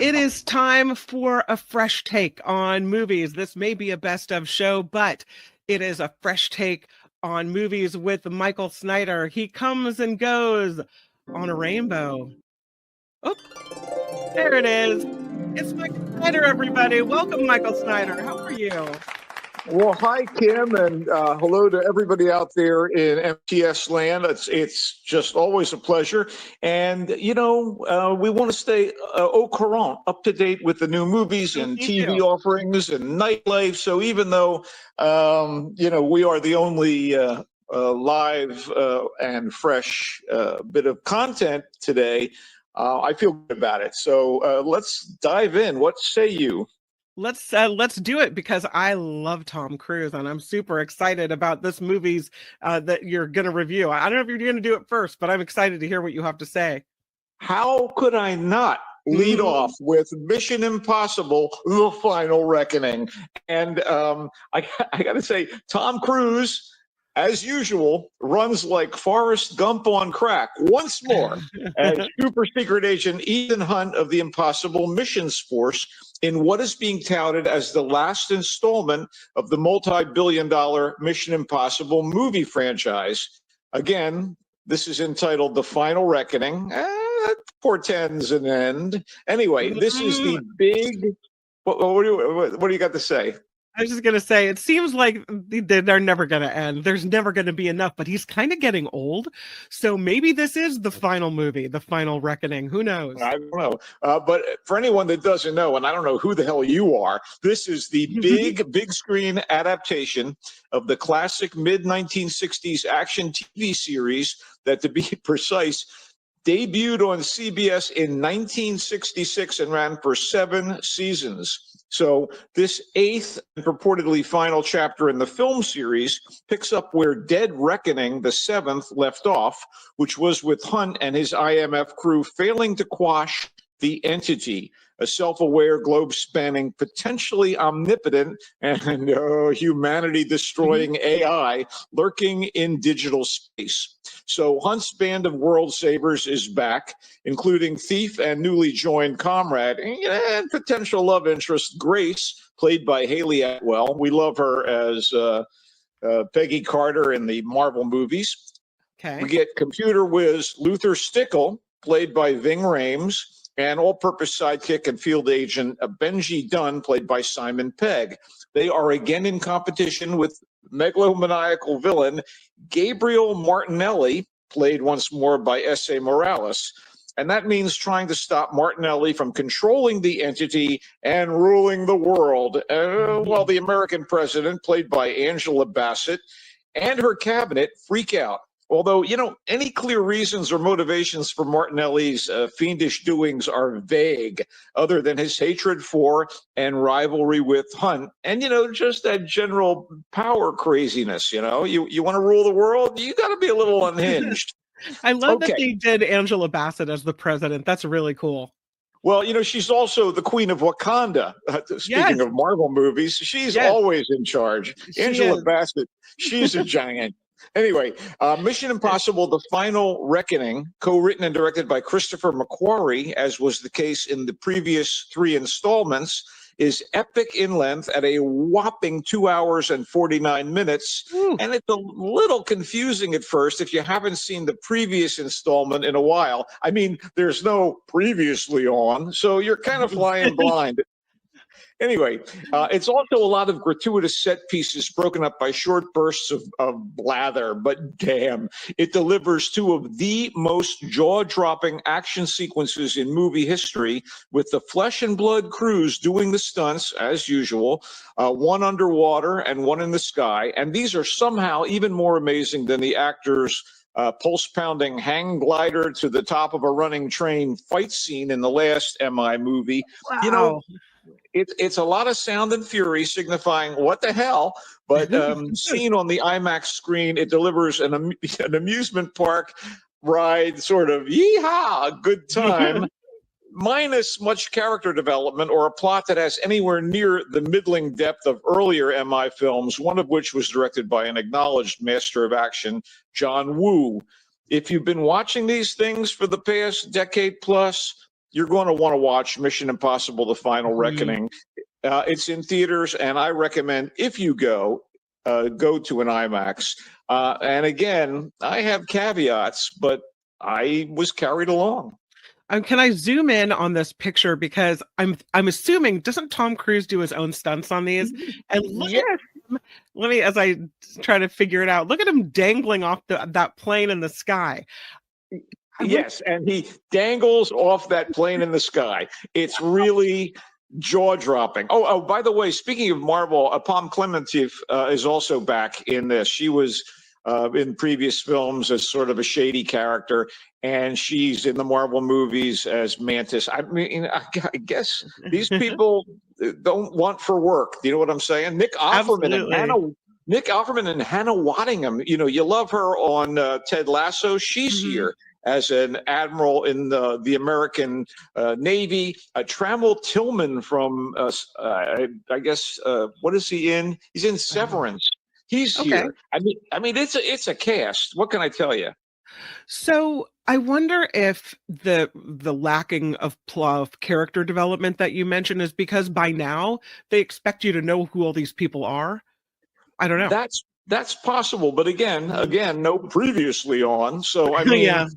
It is time for a fresh take on movies. This may be a best of show, but it is a fresh take on movies with Michael Snyder. He comes and goes on a rainbow. Oh, there it is. It's Michael Snyder, everybody. Welcome, Michael Snyder. How are you? Well, hi, Kim, and hello to everybody out there in MTS land. It's just always a pleasure. And, we want to stay au courant, up to date with the new movies and Me TV too. offerings and nightlife. So even though, we are the only live and fresh bit of content today, I feel good about it. So let's dive in. What say you? Let's do it because I love Tom Cruise and I'm super excited about this movies that you're going to review. I don't know if you're going to do it first, but I'm excited to hear what you have to say. How could I not lead off with Mission Impossible: The Final Reckoning? And I got to say, Tom Cruise, as usual, runs like Forrest Gump on crack once more as Super Secret Agent Ethan Hunt of the Impossible Missions Force in what is being touted as the last installment of the multi-billion-dollar Mission Impossible movie franchise. Again, this is entitled The Final Reckoning. Portends an end. Anyway, this is the big. What do you got to say? I was just going to say, it seems like they're never going to end. There's never going to be enough, but he's kind of getting old. So maybe this is the final movie, the final reckoning. Who knows? I don't know. But for anyone that doesn't know, and I don't know who the hell you are, this is the big screen adaptation of the classic mid-1960s action TV series that, to be precise, debuted on CBS in 1966 and ran for 7 seasons. So this 8th and purportedly final chapter in the film series picks up where Dead Reckoning, the 7th, left off, which was with Hunt and his IMF crew failing to quash the entity, a self-aware, globe-spanning, potentially omnipotent, and humanity-destroying AI lurking in digital space. So Hunt's band of world savers is back, including thief and newly joined comrade and potential love interest Grace, played by Haley Atwell. We love her as Peggy Carter in the Marvel movies. Okay. We get computer whiz Luther Stickle, played by Ving Rhames, and all-purpose sidekick and field agent Benji Dunn, played by Simon Pegg. They are again in competition with megalomaniacal villain Gabriel Martinelli, played once more by S.A. Morales. And that means trying to stop Martinelli from controlling the entity and ruling the world, while the American president, played by Angela Bassett, and her cabinet freak out. Although, any clear reasons or motivations for Martinelli's fiendish doings are vague, other than his hatred for and rivalry with Hunt. And, just that general power craziness, you want to rule the world, you got to be a little unhinged. I love that they did Angela Bassett as the president. That's really cool. Well, she's also the queen of Wakanda. Speaking of Marvel movies, she's always in charge. Angela Bassett, she's a giant. Anyway, Mission Impossible: The Final Reckoning, co-written and directed by Christopher McQuarrie, as was the case in the previous 3 installments, is epic in length at a whopping 2 hours and 49 minutes. And it's a little confusing at first if you haven't seen the previous installment in a while. I mean, there's no previously on, so you're kind of flying blind. Anyway, it's also a lot of gratuitous set pieces broken up by short bursts of blather, but damn, it delivers 2 of the most jaw-dropping action sequences in movie history, with the flesh and blood crews doing the stunts, as usual, one underwater and one in the sky. And these are somehow even more amazing than the actors' pulse-pounding hang glider to the top of a running train fight scene in the last MI movie. Wow. It's a lot of sound and fury signifying what the hell, but seen on the IMAX screen, it delivers an amusement park ride, sort of yeehaw, good time, minus much character development or a plot that has anywhere near the middling depth of earlier MI films, one of which was directed by an acknowledged master of action, John Woo. If you've been watching these things for the past decade plus, you're going to want to watch Mission Impossible: The Final Reckoning. It's in theaters, and I recommend, if you go to an IMAX. And again, I have caveats, but I was carried along. Can I zoom in on this picture, because I'm assuming, doesn't Tom Cruise do his own stunts on these? And look at him, let me, as I try to figure it out, look at him dangling off that plane in the sky. Yes, and he dangles off that plane in the sky. It's really jaw-dropping. Oh, by the way, speaking of Marvel, Pom Klementieff is also back in this. She was in previous films as sort of a shady character, and she's in the Marvel movies as Mantis. I mean, I guess these people don't want for work. You know what I'm saying? Nick Offerman and Hannah Waddingham. You know, you love her on Ted Lasso. She's here as an admiral in the American Navy. Trammell Tillman from, I guess, what is he in? He's in Severance. He's here. I mean, it's a cast. What can I tell you? So I wonder if the lacking of character development that you mentioned is because by now they expect you to know who all these people are. I don't know. That's possible, but again, no previously on. So I mean,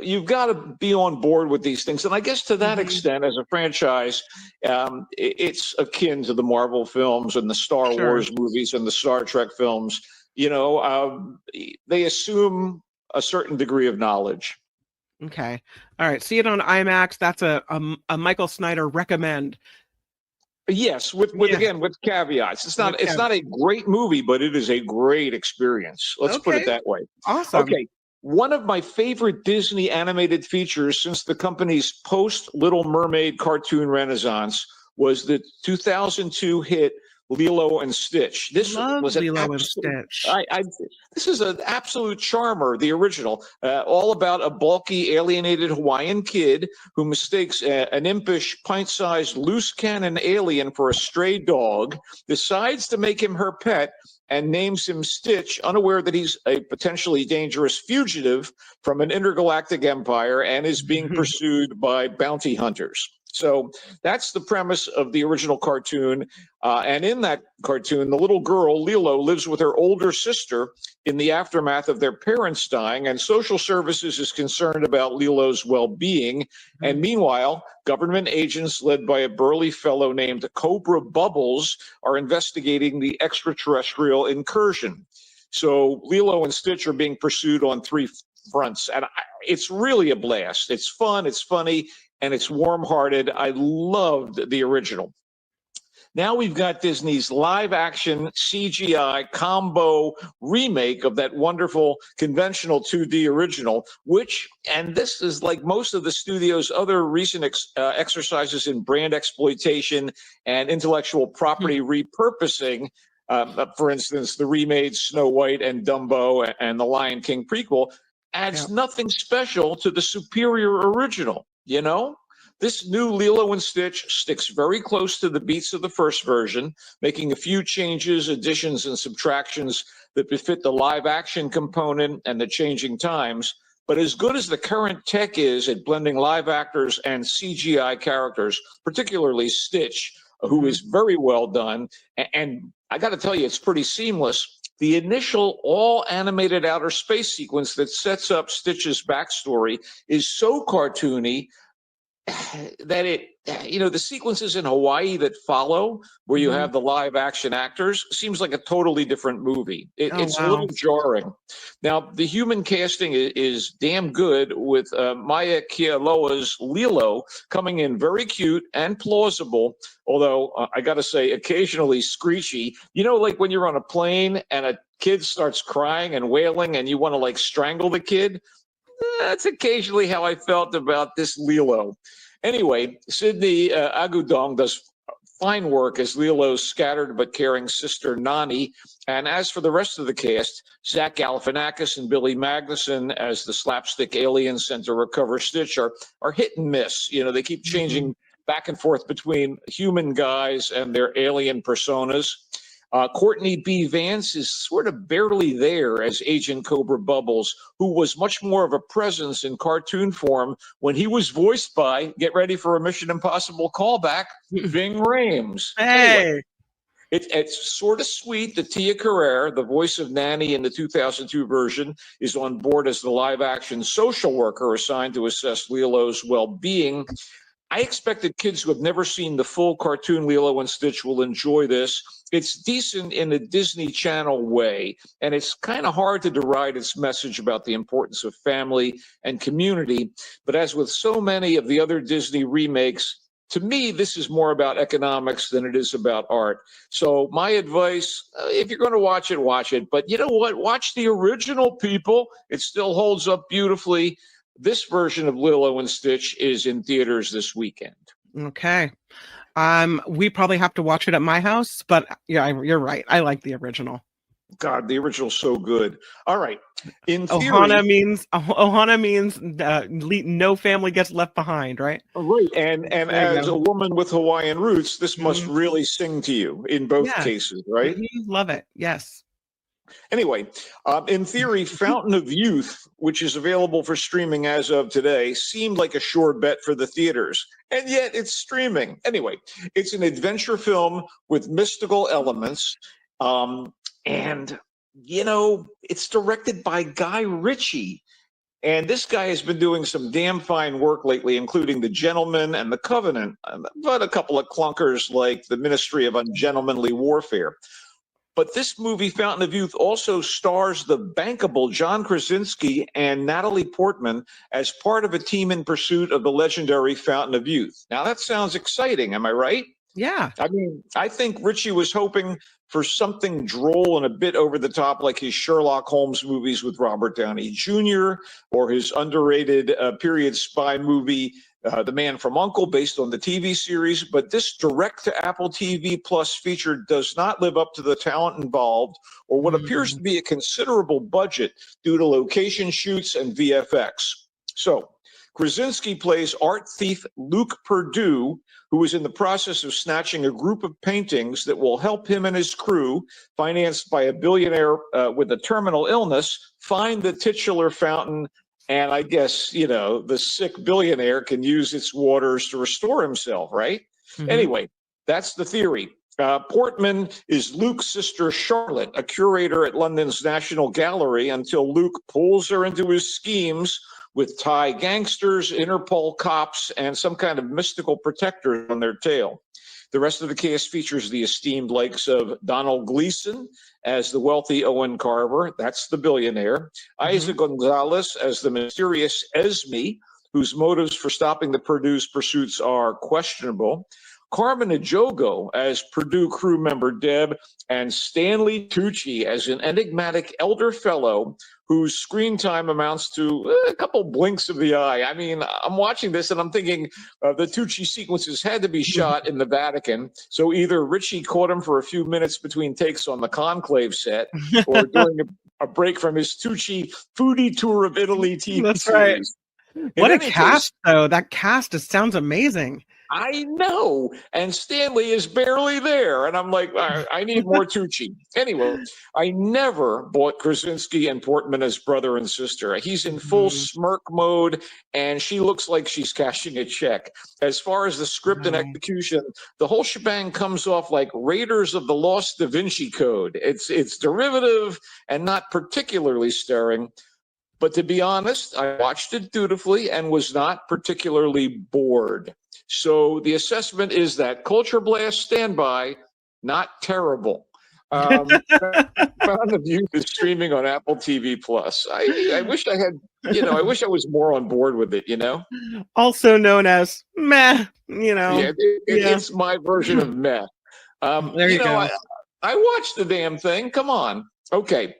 you've got to be on board with these things, and I guess to that extent, as a franchise, it's akin to the Marvel films and the Star Wars movies and the Star Trek films. You know, they assume a certain degree of knowledge. Okay. All right. See it on IMAX. That's a Michael Snyder recommend. Yes, with caveats. It's not a great movie, but it is a great experience. Let's put it that way. Awesome. Okay. One of my favorite Disney animated features since the company's post-Little Mermaid cartoon renaissance was the 2002 hit Lilo and Stitch. This was Lilo and Stitch. This is an absolute charmer, the original, all about a bulky, alienated Hawaiian kid who mistakes an impish, pint-sized, loose cannon alien for a stray dog, decides to make him her pet, and names him Stitch, unaware that he's a potentially dangerous fugitive from an intergalactic empire and is being pursued by bounty hunters. So that's the premise of the original cartoon. And in that cartoon, the little girl, Lilo, lives with her older sister in the aftermath of their parents dying, and social services is concerned about Lilo's well-being. And meanwhile, government agents led by a burly fellow named Cobra Bubbles are investigating the extraterrestrial incursion. So Lilo and Stitch are being pursued on three fronts, and it's really a blast. It's fun, it's funny, and it's warm-hearted. I loved the original. Now we've got Disney's live-action CGI combo remake of that wonderful conventional 2D original, which, and this is like most of the studio's other recent exercises in brand exploitation and intellectual property repurposing. For instance, the remade Snow White and Dumbo and the Lion King prequel adds nothing special to the superior original. You know, this new Lilo and Stitch sticks very close to the beats of the first version, making a few changes, additions, and subtractions that befit the live action component and the changing times. But as good as the current tech is at blending live actors and CGI characters, particularly Stitch, who is very well done, and I got to tell you, it's pretty seamless. The initial all-animated outer space sequence that sets up Stitch's backstory is so cartoony that it, you know, the sequences in Hawaii that follow, where you have the live-action actors, seems like a totally different movie. It's a little jarring. Now, the human casting is damn good, with Maya Kealoha's Lilo coming in very cute and plausible, although I got to say, occasionally screechy. You know, like when you're on a plane and a kid starts crying and wailing and you want to like strangle the kid? That's occasionally how I felt about this Lilo. Anyway, Sydney Agudong does fine work as Lilo's scattered but caring sister Nani. And as for the rest of the cast, Zach Galifianakis and Billy Magnuson as the slapstick aliens sent to recover Stitch are hit and miss. You know, they keep changing back and forth between human guys and their alien personas. Courtney B. Vance is sort of barely there as Agent Cobra Bubbles, who was much more of a presence in cartoon form when he was voiced by, get ready for a Mission Impossible callback, Ving Rhames. Hey. Anyway, it's sort of sweet that Tia Carrere, the voice of Nanny in the 2002 version, is on board as the live-action social worker assigned to assess Lilo's well-being. I expect that kids who have never seen the full cartoon Lilo and Stitch will enjoy this. It's decent in a Disney Channel way, and it's kind of hard to deride its message about the importance of family and community. But as with so many of the other Disney remakes, to me, this is more about economics than it is about art. So my advice, if you're going to watch it, watch it. But you know what? Watch the original, people. It still holds up beautifully. This version of Lilo and Stitch is in theaters this weekend. Okay. We probably have to watch it at my house, but yeah, you're right. I like the original. God, the original's so good. All right. In theory, Ohana means no family gets left behind, right? Right. And as a woman with Hawaiian roots, this must really sing to you in both cases, right? Love it. Yes. Anyway, in theory, Fountain of Youth, which is available for streaming as of today, seemed like a sure bet for the theaters. And yet it's streaming. Anyway, it's an adventure film with mystical elements. And, you know, it's directed by Guy Ritchie. And this guy has been doing some damn fine work lately, including The Gentleman and The Covenant, but a couple of clunkers like The Ministry of Ungentlemanly Warfare. But this movie, Fountain of Youth, also stars the bankable John Krasinski and Natalie Portman as part of a team in pursuit of the legendary Fountain of Youth. Now, that sounds exciting. Am I right? Yeah. I mean, I think Ritchie was hoping for something droll and a bit over the top, like his Sherlock Holmes movies with Robert Downey Jr. or his underrated period spy movie, The Man from U.N.C.L.E., based on the TV series. But this direct-to-Apple TV Plus feature does not live up to the talent involved or what appears to be a considerable budget due to location shoots and VFX. So Krasinski plays art thief Luke Perdue, who is in the process of snatching a group of paintings that will help him and his crew, financed by a billionaire with a terminal illness, find the titular fountain. And I guess, you know, the sick billionaire can use its waters to restore himself, right? Anyway, that's the theory. Portman is Luke's sister Charlotte, a curator at London's National Gallery, until Luke pulls her into his schemes with Thai gangsters, Interpol cops, and some kind of mystical protector on their tail. The rest of the cast features the esteemed likes of Donald Gleason as the wealthy Owen Carver, that's the billionaire, Isaac Gonzalez as the mysterious Esme, whose motives for stopping the Perdue's pursuits are questionable, Carmen Ejogo as Perdue crew member Deb, and Stanley Tucci as an enigmatic elder fellow whose screen time amounts to a couple blinks of the eye. I mean, I'm watching this and I'm thinking the Tucci sequences had to be shot in the Vatican. So either Ritchie caught him for a few minutes between takes on the Conclave set or during a break from his Tucci foodie tour of Italy TV series. Right. What a cast, though. That cast sounds amazing. I know. And Stanley is barely there. And I'm like, I need more Tucci. Anyway, I never bought Krasinski and Portman as brother and sister. He's in full smirk mode, and she looks like she's cashing a check. As far as the script and execution, the whole shebang comes off like Raiders of the Lost Da Vinci Code. It's derivative and not particularly stirring. But to be honest, I watched it dutifully and was not particularly bored. So the assessment is that Culture Blast standby, not terrible. Fountain of Youth is streaming on Apple TV Plus. I wish I had, I wish I was more on board with it, Also known as meh, Yeah, it's my version of meh. There you go. I watched the damn thing. Come on. Okay.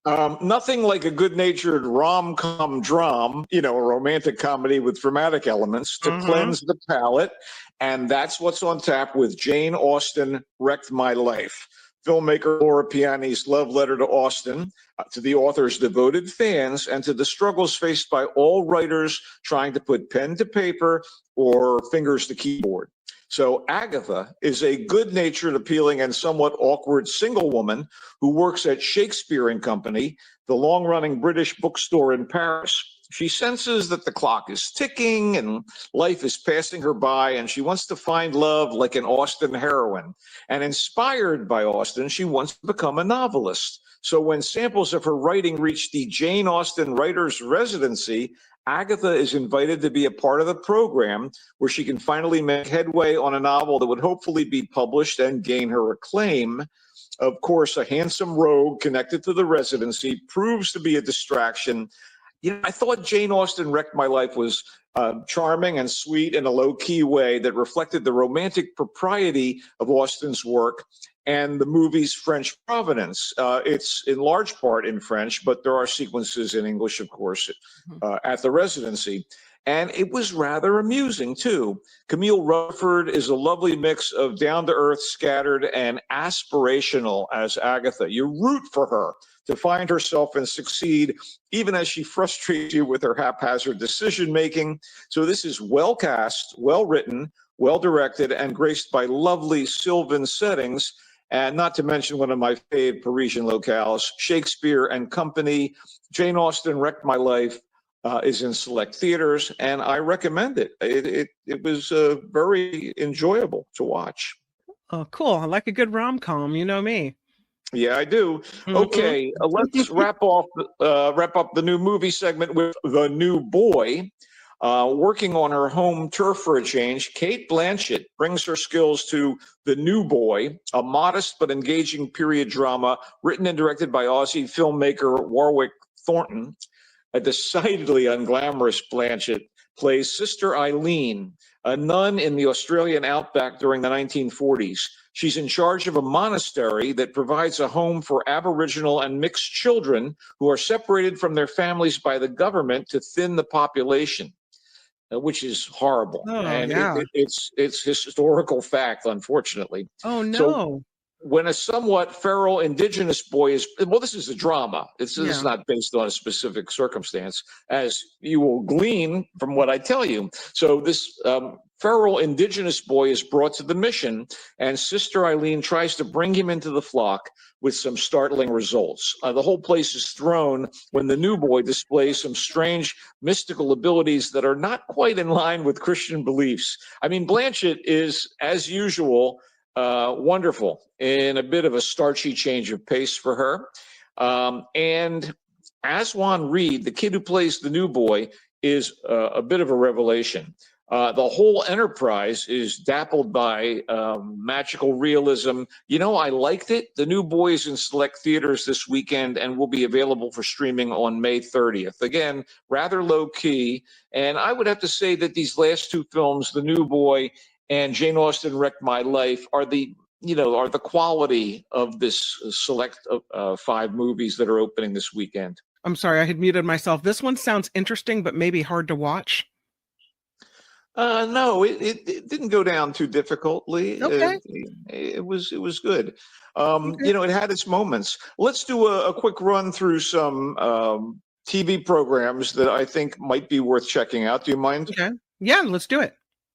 Nothing like a good-natured rom-com dram, a romantic comedy with dramatic elements to cleanse the palate. And that's what's on tap with Jane Austen Wrecked My Life. Filmmaker Laura Piani's love letter to Austen, to the author's devoted fans, and to the struggles faced by all writers trying to put pen to paper or fingers to keyboard. So Agatha is a good-natured, appealing, and somewhat awkward single woman who works at Shakespeare and Company, the long-running British bookstore in Paris. She senses that the clock is ticking and life is passing her by, and she wants to find love like an Austen heroine. And inspired by Austen, she wants to become a novelist. So when samples of her writing reach the Jane Austen Writers' Residency, Agatha is invited to be a part of the program where she can finally make headway on a novel that would hopefully be published and gain her acclaim. Of course, a handsome rogue connected to the residency proves to be a distraction. I thought Jane Austen Wrecked My Life was charming and sweet in a low-key way that reflected the romantic propriety of Austen's work and the movie's French provenance. It's in large part in French, but there are sequences in English, of course, at the residency. And it was rather amusing, too. Camille Rutherford is a lovely mix of down-to-earth, scattered, and aspirational as Agatha. You root for her to find herself and succeed, even as she frustrates you with her haphazard decision-making. So this is well cast, well written, well directed, and graced by lovely sylvan settings. And not to mention one of my favorite Parisian locales, Shakespeare and Company. Jane Austen Wrecked My Life is in select theaters, and I recommend it. It was very enjoyable to watch. Oh, cool. I like a good rom-com. You know me. Yeah, I do. Okay, let's wrap up the new movie segment with The New Boy. Working on her home turf for a change, Cate Blanchett brings her skills to The New Boy, a modest but engaging period drama written and directed by Aussie filmmaker Warwick Thornton. A decidedly unglamorous Blanchett plays Sister Eileen, a nun in the Australian outback during the 1940s. She's in charge of a monastery that provides a home for Aboriginal and mixed children who are separated from their families by the government to thin the population, which is horrible. Oh, and yeah. it's historical fact, unfortunately. Oh, no. So when a somewhat feral indigenous boy is, well, this is a drama. This is not based on a specific circumstance, as you will glean from what I tell you. So this feral indigenous boy is brought to the mission, and Sister Eileen tries to bring him into the flock with some startling results. The whole place is thrown when the new boy displays some strange mystical abilities that are not quite in line with Christian beliefs. I mean, Blanchett is, as usual, wonderful in a bit of a starchy change of pace for her. And Aswan Reed, the kid who plays the new boy, is a bit of a revelation. The whole enterprise is dappled by magical realism. I liked it. The New Boy is in select theaters this weekend and will be available for streaming on May 30th. Again, rather low key. And I would have to say that these last two films, The New Boy and Jane Austen Wrecked My Life, are the quality of this select 5 movies that are opening this weekend. I'm sorry, I had muted myself. This one sounds interesting, but maybe hard to watch. No, it didn't go down too difficultly. Okay. It was good. Okay. It had its moments. Let's do a quick run through some TV programs that I think might be worth checking out. Do you mind? Okay. Yeah, let's do it.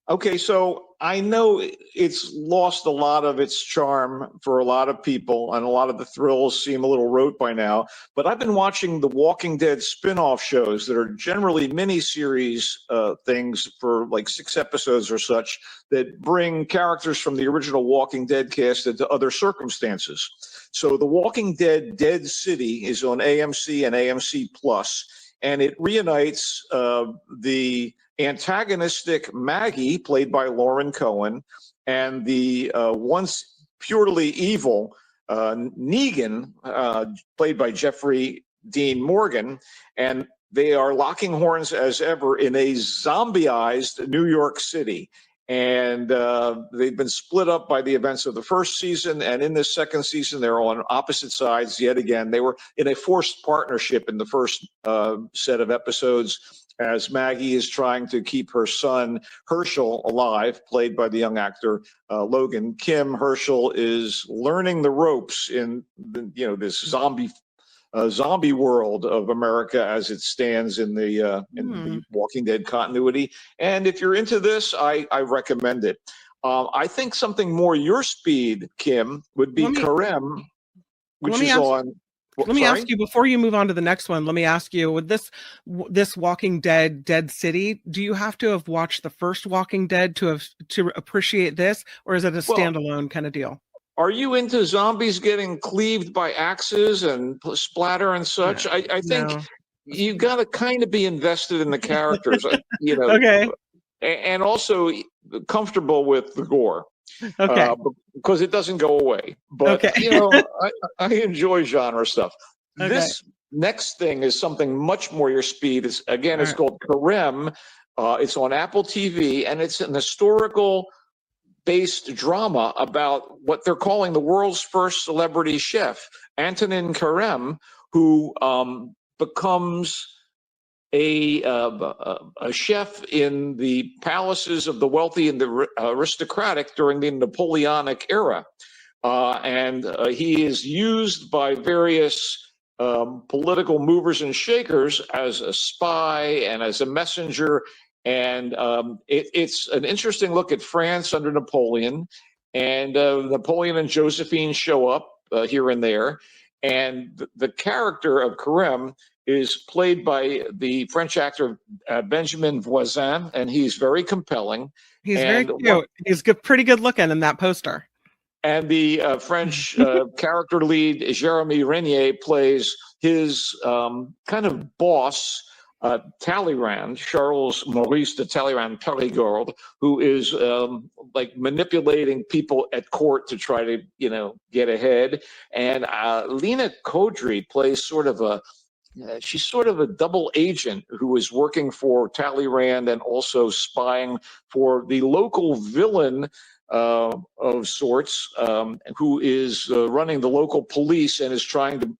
Okay, so I know it's lost a lot of its charm for a lot of people, and a lot of the thrills seem a little rote by now, but I've been watching the Walking Dead spin-off shows that are generally mini-series things for like 6 episodes or such that bring characters from the original Walking Dead cast into other circumstances. So The Walking Dead Dead City is on AMC and AMC Plus, and it reunites the antagonistic Maggie, played by Lauren Cohen, and the once purely evil Negan, played by Jeffrey Dean Morgan, and they are locking horns as ever in a zombieized New York City. And they've been split up by the events of the first season, and in this second season, they're on opposite sides yet again. They were in a forced partnership in the first set of episodes, as Maggie is trying to keep her son Herschel alive, played by the young actor Logan Kim. Herschel is learning the ropes in this zombie world of America as it stands in the Walking Dead continuity. And if you're into this, I recommend it. I think something more your speed, Kim, would be Karem, which is on. Let me ask you, before you move on to the next one, let me ask you, with this Walking Dead Dead City, do you have to have watched the first Walking Dead to appreciate this, or is it a standalone kind of deal? Are you into zombies getting cleaved by axes and splatter and such? No, I think you got to kind of be invested in the characters, Okay. And also comfortable with the gore. Okay. Because it doesn't go away. But, I enjoy genre stuff. Okay. This next thing is something much more your speed. It's called Karem. It's on Apple TV, and it's an historical-based drama about what they're calling the world's first celebrity chef, Antonin Karem, who becomes a chef in the palaces of the wealthy and the aristocratic during the Napoleonic era. And he is used by various political movers and shakers as a spy and as a messenger. And it's an interesting look at France under Napoleon. And Napoleon and Josephine show up here and there. And the character of Karem is played by the French actor Benjamin Voisin, and he's very compelling. He's very cute. He's pretty good looking in that poster. And the French character lead, Jeremy Renier, plays his kind of boss, Talleyrand, Charles Maurice de Talleyrand Périgord, who is like manipulating people at court to try to, get ahead. And Lena Kodry plays she's sort of a double agent who is working for Talleyrand and also spying for the local villain of sorts, who is running the local police and is trying to,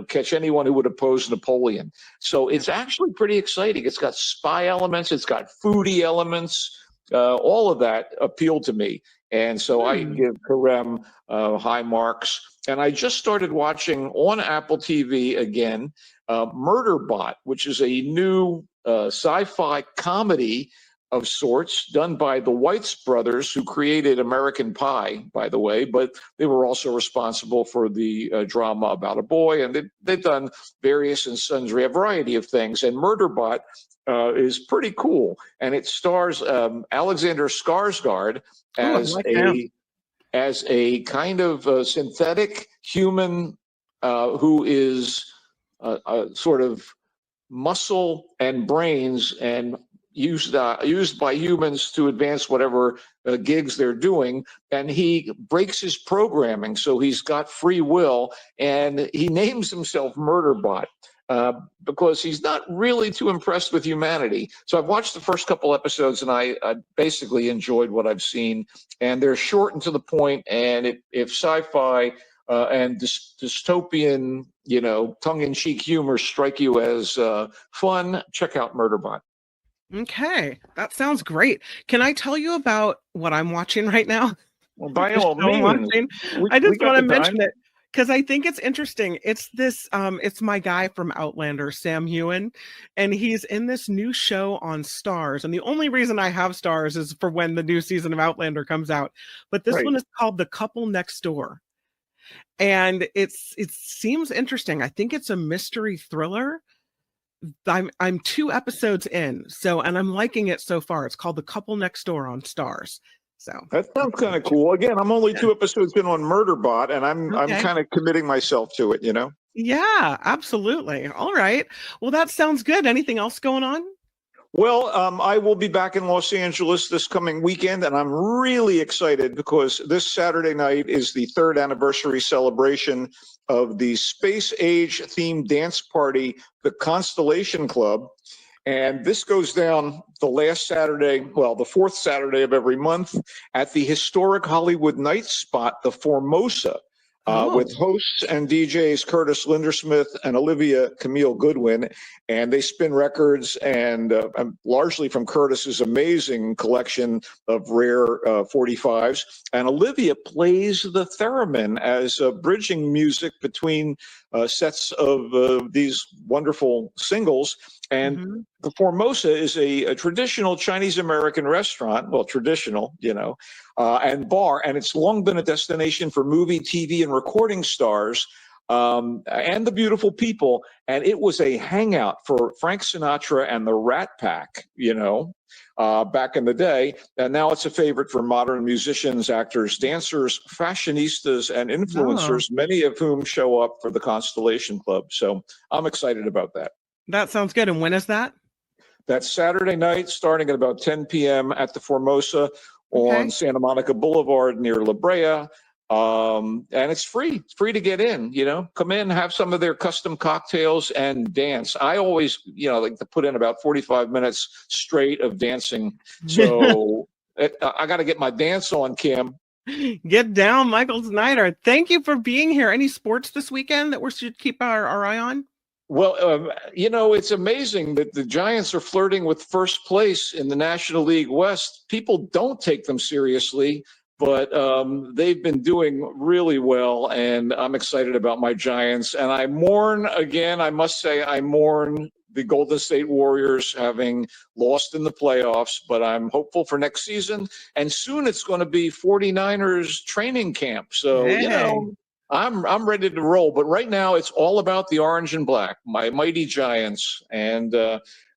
catch anyone who would oppose Napoleon. So it's actually pretty exciting. It's got spy elements. It's got foodie elements. All of that appealed to me. And so I give Karem high marks. And I just started watching on Apple TV again, Murderbot, which is a new sci-fi comedy of sorts done by the Weitz brothers, who created American Pie, by the way, but they were also responsible for the drama about a boy, and they've done various and sundry, a variety of things. And Murderbot is pretty cool, and it stars Alexander Skarsgård as a kind of synthetic human who is sort of muscle and brains and used by humans to advance whatever gigs they're doing. And he breaks his programming, so he's got free will, and he names himself Murderbot because he's not really too impressed with humanity. So I've watched the first couple episodes, and I basically enjoyed what I've seen. And they're short and to the point, and if sci-fi and dystopian, tongue-in-cheek humor strike you as fun, check out Murderbot. Okay, that sounds great. Can I tell you about what I'm watching right now? Well, by all means. I just want to mention it because I think it's interesting. It's this, it's my guy from Outlander, Sam Heughan, and he's in this new show on Starz. And the only reason I have Starz is for when the new season of Outlander comes out. But this one is called The Couple Next Door. And it seems interesting. I think it's a mystery thriller. I'm 2 episodes in, and I'm liking it so far. It's called The Couple Next Door on Starz. So that sounds kind of cool. Again, I'm only 2 episodes in on Murderbot, and I'm kind of committing myself to it, Yeah, absolutely. All right. Well, that sounds good. Anything else going on? Well, I will be back in Los Angeles this coming weekend, and I'm really excited because this Saturday night is the 3rd anniversary celebration of the space age themed dance party, the Constellation Club. And this goes down the last Saturday, the 4th Saturday of every month at the historic Hollywood night spot, the Formosa. With hosts and DJs Curtis Lindersmith and Olivia Camille Goodwin. And they spin records, and largely from Curtis's amazing collection of rare 45s. And Olivia plays the theremin as bridging music between sets of these wonderful singles. And the Formosa is a traditional Chinese-American restaurant, well, traditional, and bar, and it's long been a destination for movie, TV, and recording stars, and the beautiful people. And it was a hangout for Frank Sinatra and the Rat Pack, back in the day. And now it's a favorite for modern musicians, actors, dancers, fashionistas, and influencers, many of whom show up for the Constellation Club. So I'm excited about that. That sounds good. And when is that? That's Saturday night, starting at about 10 p.m. at the Formosa on Santa Monica Boulevard near La Brea. And it's free. It's free to get in, come in, have some of their custom cocktails and dance. I always, like to put in about 45 minutes straight of dancing. So I got to get my dance on, Kim. Get down, Michael Snyder. Thank you for being here. Any sports this weekend that we should keep our eye on? Well, it's amazing that the Giants are flirting with first place in the National League West. People don't take them seriously, but they've been doing really well, and I'm excited about my Giants. And I mourn, again, I must say, I mourn the Golden State Warriors having lost in the playoffs, but I'm hopeful for next season. And soon it's going to be 49ers training camp. So, I'm ready to roll, but right now it's all about the orange and black, my mighty Giants, and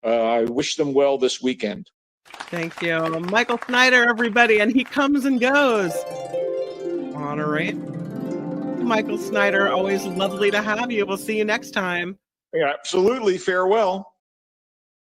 I wish them well this weekend. Thank you. Michael Snyder, everybody, and he comes and goes. Moderate. Michael Snyder, always lovely to have you. We'll see you next time. Yeah, absolutely. Farewell.